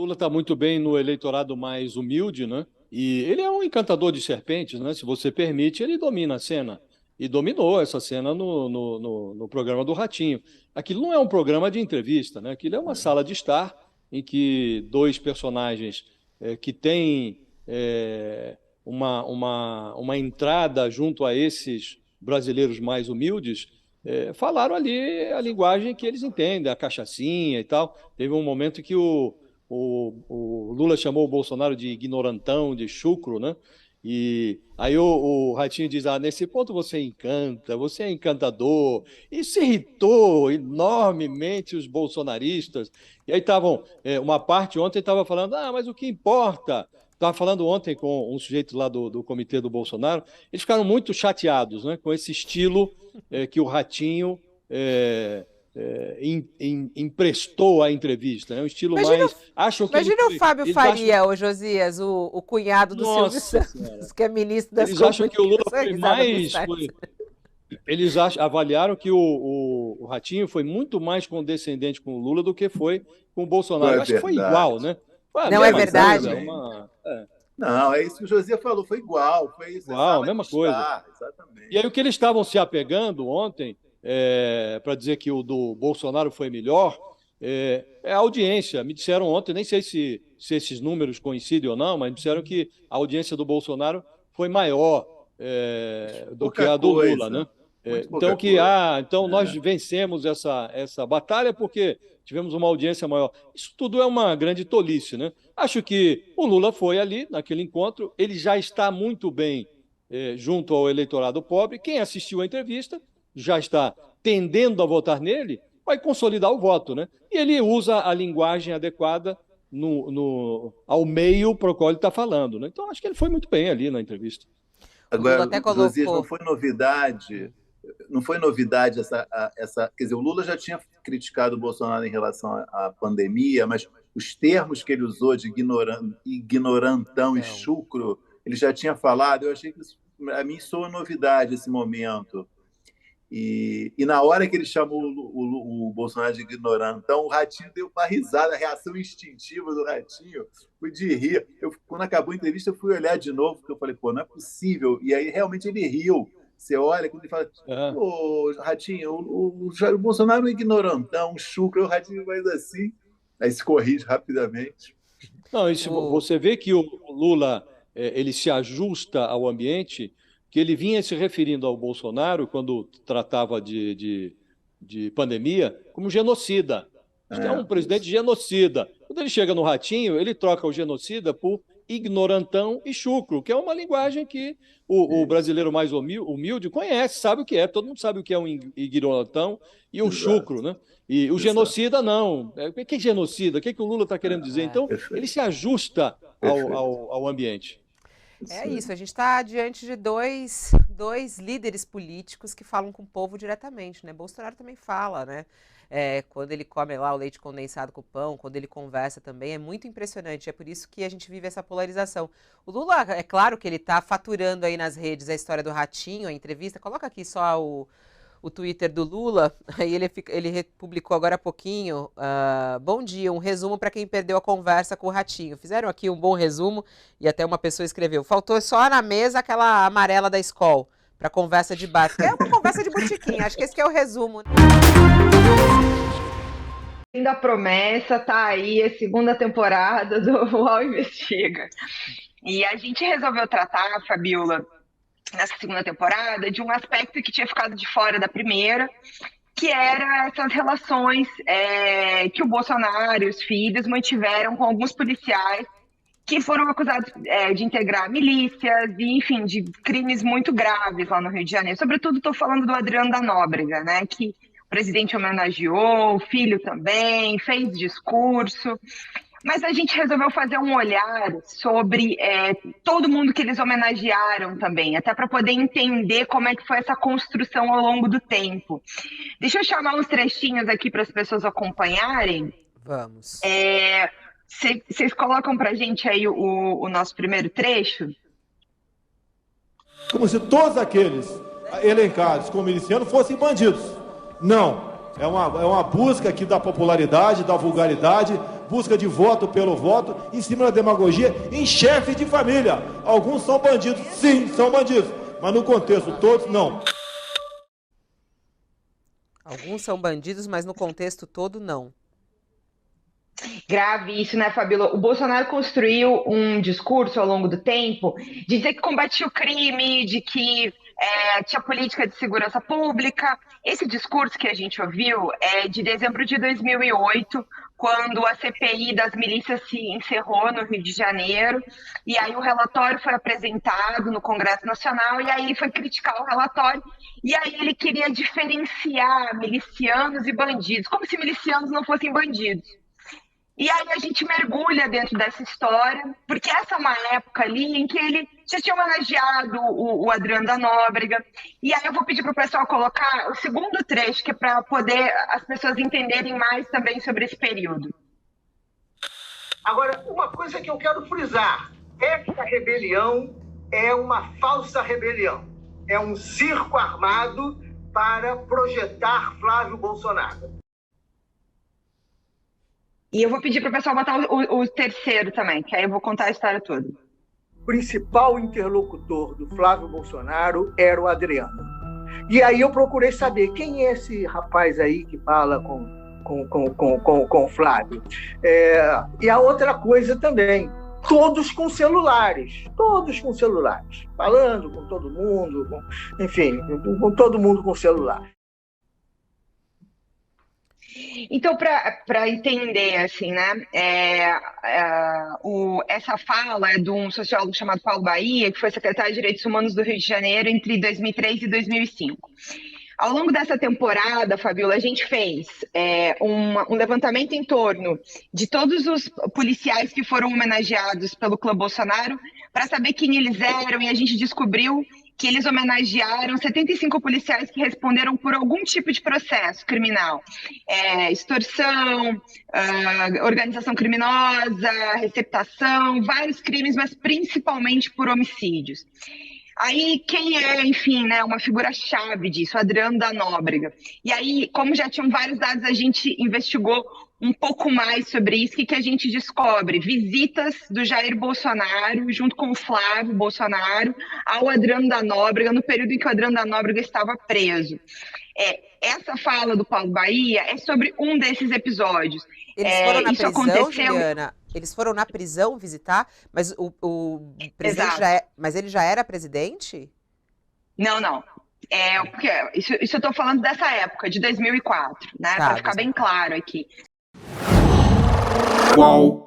Lula está muito bem no eleitorado mais humilde, né? E ele é um encantador de serpentes, né? Se você permite, ele domina a cena. E dominou essa cena no programa do Ratinho. Aquilo não é um programa de entrevista, né? Aquilo é uma sala de estar em que dois personagens que têm uma entrada junto a esses brasileiros mais humildes falaram ali a linguagem que eles entendem, a cachaçinha e tal. Teve um momento que o Lula chamou o Bolsonaro de ignorantão, de chucro, né? E aí o Ratinho diz, nesse ponto você encanta, você é encantador. Isso irritou enormemente os bolsonaristas. E aí uma parte ontem estava falando, mas o que importa? Estava falando ontem com um sujeito lá do comitê do Bolsonaro, eles ficaram muito chateados, né, com esse estilo que o Ratinho emprestou à entrevista, né? Um estilo Imagina, mais. Acham que imagina o Fábio Faria, acham... o Josias, o cunhado do Nossa Silvio Santos, Senhora. que é ministro das Eles acham que o Lula foi Comunicações. Eles avaliaram que o Ratinho foi muito mais condescendente com o Lula do que foi com o Bolsonaro. É Eu acho que foi igual, né? Foi a Não é mesma verdade? coisa, Não, é isso que o José falou, foi igual. Foi isso, igual, a mesma coisa. Exatamente. E aí o que eles estavam se apegando ontem, para dizer que o do Bolsonaro foi melhor, é a audiência. Me disseram ontem, nem sei se esses números coincidem ou não, mas me disseram que a audiência do Bolsonaro foi maior do que a do Lula, né? Então nós vencemos essa batalha porque tivemos uma audiência maior. Isso tudo é uma grande tolice, né? Acho que o Lula foi ali, naquele encontro, ele já está muito bem junto ao eleitorado pobre. Quem assistiu a entrevista já está tendendo a votar nele, vai consolidar o voto, né? E ele usa a linguagem adequada ao meio para o qual ele está falando, né? Então acho que ele foi muito bem ali na entrevista. Agora, Josias, não foi novidade essa. Quer dizer, o Lula já tinha criticado o Bolsonaro em relação à pandemia, mas os termos que ele usou de ignorantão e chucro, ele já tinha falado. Eu achei que isso, a mim, soa novidade esse momento. E na hora que ele chamou o Bolsonaro de ignorantão, o Ratinho deu uma risada, a reação instintiva do Ratinho foi de rir. Quando acabou a entrevista, eu fui olhar de novo, porque eu falei, não é possível. E aí, realmente, ele riu. Você olha, quando ele fala, Ratinho, o Bolsonaro é um ignorantão, um chucro, o Ratinho faz assim, aí se corrige rapidamente. Não, você vê que o Lula ele se ajusta ao ambiente, que ele vinha se referindo ao Bolsonaro, quando tratava de pandemia, como genocida. É um presidente genocida. Quando ele chega no Ratinho, ele troca o genocida por ignorantão e chucro, que é uma linguagem que o brasileiro mais humilde conhece, sabe o que é. Todo mundo sabe o que é um ignorantão e um chucro, né? E o genocida, não. O que é genocida? O que o Lula está querendo dizer? Então, ele se ajusta ao ambiente. É isso, a gente está diante de dois líderes políticos que falam com o povo diretamente, né? Bolsonaro também fala, né? Quando ele come lá o leite condensado com o pão, quando ele conversa também, é muito impressionante. É por isso que a gente vive essa polarização. O Lula, é claro que ele está faturando aí nas redes a história do Ratinho, a entrevista. Coloca aqui só o Twitter do Lula, aí ele publicou agora há pouquinho, bom dia, um resumo para quem perdeu a conversa com o Ratinho. Fizeram aqui um bom resumo e até uma pessoa escreveu, faltou só na mesa aquela amarela da escola para conversa de bar, que é uma conversa de botiquim, acho que esse que é o resumo. A promessa tá aí, a segunda temporada do UOL Investiga. E a gente resolveu tratar, Fabiola, nessa segunda temporada, de um aspecto que tinha ficado de fora da primeira, que era essas relações que o Bolsonaro e os filhos mantiveram com alguns policiais que foram acusados de integrar milícias e, enfim, de crimes muito graves lá no Rio de Janeiro. Sobretudo, estou falando do Adriano da Nóbrega, né, que o presidente homenageou, o filho também, fez discurso. Mas a gente resolveu fazer um olhar sobre todo mundo que eles homenagearam também, até para poder entender como é que foi essa construção ao longo do tempo. Deixa eu chamar uns trechinhos aqui para as pessoas acompanharem. Vamos. Vocês colocam para a gente aí o nosso primeiro trecho? Como se todos aqueles elencados como milicianos fossem bandidos. Não. É uma busca aqui da popularidade, da vulgaridade, busca de voto pelo voto, em cima da demagogia, em chefe de família. Alguns são bandidos, sim, são bandidos, mas no contexto todos, não. Alguns são bandidos, mas no contexto todo, não. Grave isso, né, Fabíola? O Bolsonaro construiu um discurso ao longo do tempo de dizer que combatia o crime, de que tinha política de segurança pública. Esse discurso que a gente ouviu é de dezembro de 2008, quando a CPI das milícias se encerrou no Rio de Janeiro, e aí o relatório foi apresentado no Congresso Nacional, e aí ele foi criticar o relatório, e aí ele queria diferenciar milicianos e bandidos, como se milicianos não fossem bandidos. E aí a gente mergulha dentro dessa história, porque essa é uma época ali em que ele já tinha homenageado o Adriano da Nóbrega. E aí eu vou pedir para o pessoal colocar o segundo trecho, que é para poder as pessoas entenderem mais também sobre esse período. Agora, uma coisa que eu quero frisar, esta rebelião é uma falsa rebelião. É um circo armado para projetar Flávio Bolsonaro. E eu vou pedir para o pessoal botar o terceiro também, que aí eu vou contar a história toda. O principal interlocutor do Flávio Bolsonaro era o Adriano. E aí eu procurei saber quem é esse rapaz aí que fala com o Flávio. E a outra coisa também, todos com celulares, falando com todo mundo, enfim, com todo mundo com celular. Então, para entender, assim, né, essa fala é de um sociólogo chamado Paulo Bahia, que foi secretário de Direitos Humanos do Rio de Janeiro entre 2003 e 2005. Ao longo dessa temporada, Fabíola, a gente fez um levantamento em torno de todos os policiais que foram homenageados pelo Clã Bolsonaro para saber quem eles eram, e a gente descobriu que eles homenagearam 75 policiais que responderam por algum tipo de processo criminal. Extorsão, organização criminosa, receptação, vários crimes, mas principalmente por homicídios. Aí, quem é, enfim, né, uma figura-chave disso? Adriano da Nóbrega. E aí, como já tinham vários dados, a gente investigou um pouco mais sobre isso. O que a gente descobre? Visitas do Jair Bolsonaro, junto com o Flávio Bolsonaro, ao Adriano da Nóbrega, no período em que o Adriano da Nóbrega estava preso. Essa fala do Paulo Bahia é sobre um desses episódios. Eles foram na prisão, aconteceu... Juliana? Eles foram na prisão visitar, mas o presidente mas ele já era presidente? Não. Porque isso eu estou falando dessa época, de 2004, né? Para ficar bem claro aqui. Qual